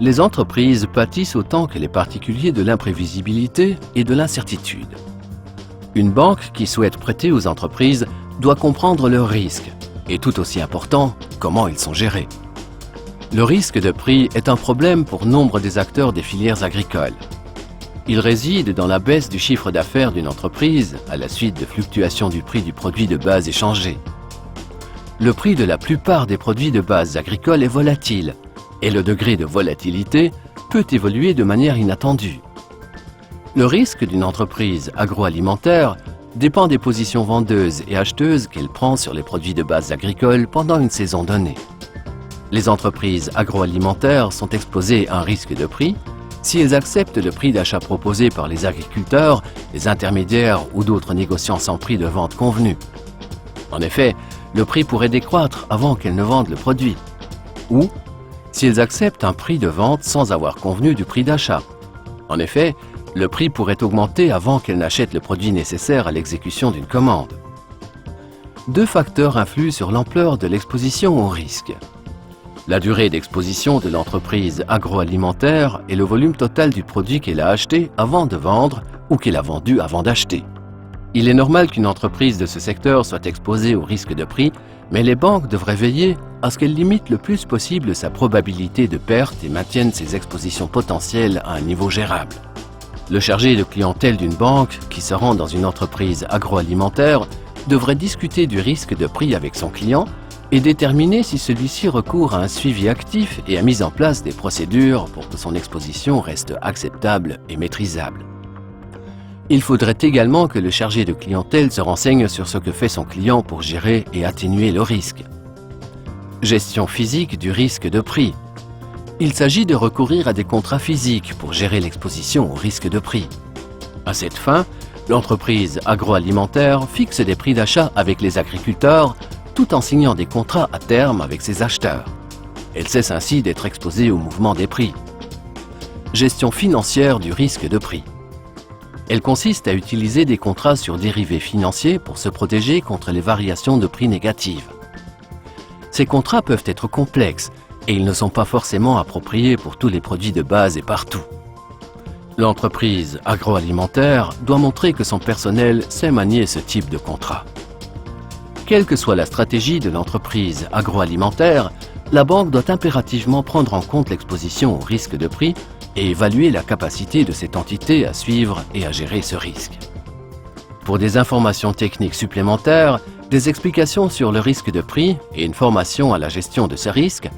Les entreprises pâtissent autant que les particuliers de l'imprévisibilité et de l'incertitude. Une banque qui souhaite prêter aux entreprises doit comprendre leurs risques et, tout aussi important, comment ils sont gérés. Le risque de prix est un problème pour nombre des acteurs des filières agricoles. Il réside dans la baisse du chiffre d'affaires d'une entreprise à la suite de fluctuations du prix du produit de base échangé. Le prix de la plupart des produits de base agricoles est volatile et le degré de volatilité peut évoluer de manière inattendue. Le risque d'une entreprise agroalimentaire dépend des positions vendeuses et acheteuses qu'elle prend sur les produits de base agricoles pendant une saison donnée. Les entreprises agroalimentaires sont exposées à un risque de prix si elles acceptent le prix d'achat proposé par les agriculteurs, les intermédiaires ou d'autres négociants sans prix de vente convenu. En effet, le prix pourrait décroître avant qu'elles ne vendent le produit. Ou si elles acceptent un prix de vente sans avoir convenu du prix d'achat. En effet, le prix pourrait augmenter avant qu'elles n'achètent le produit nécessaire à l'exécution d'une commande. Deux facteurs influent sur l'ampleur de l'exposition au risque. La durée d'exposition de l'entreprise agroalimentaire et le volume total du produit qu'elle a acheté avant de vendre ou qu'elle a vendu avant d'acheter. Il est normal qu'une entreprise de ce secteur soit exposée au risque de prix, mais les banques devraient veiller à ce qu'elles limitent le plus possible sa probabilité de perte et maintiennent ses expositions potentielles à un niveau gérable. Le chargé de clientèle d'une banque qui se rend dans une entreprise agroalimentaire devrait discuter du risque de prix avec son client et déterminer si celui-ci recourt à un suivi actif et a mis en place des procédures pour que son exposition reste acceptable et maîtrisable. Il faudrait également que le chargé de clientèle se renseigne sur ce que fait son client pour gérer et atténuer le risque. Gestion physique du risque de prix. Il s'agit de recourir à des contrats physiques pour gérer l'exposition au risque de prix. À cette fin, l'entreprise agroalimentaire fixe des prix d'achat avec les agriculteurs tout en signant des contrats à terme avec ses acheteurs. Elle cesse ainsi d'être exposée au mouvement des prix. Gestion financière du risque de prix. Elle consiste à utiliser des contrats sur dérivés financiers pour se protéger contre les variations de prix négatives. Ces contrats peuvent être complexes et ils ne sont pas forcément appropriés pour tous les produits de base et partout. L'entreprise agroalimentaire doit montrer que son personnel sait manier ce type de contrat. Quelle que soit la stratégie de l'entreprise agroalimentaire, la banque doit impérativement prendre en compte l'exposition au risque de prix et évaluer la capacité de cette entité à suivre et à gérer ce risque. Pour des informations techniques supplémentaires, des explications sur le risque de prix et une formation à la gestion de ce risque,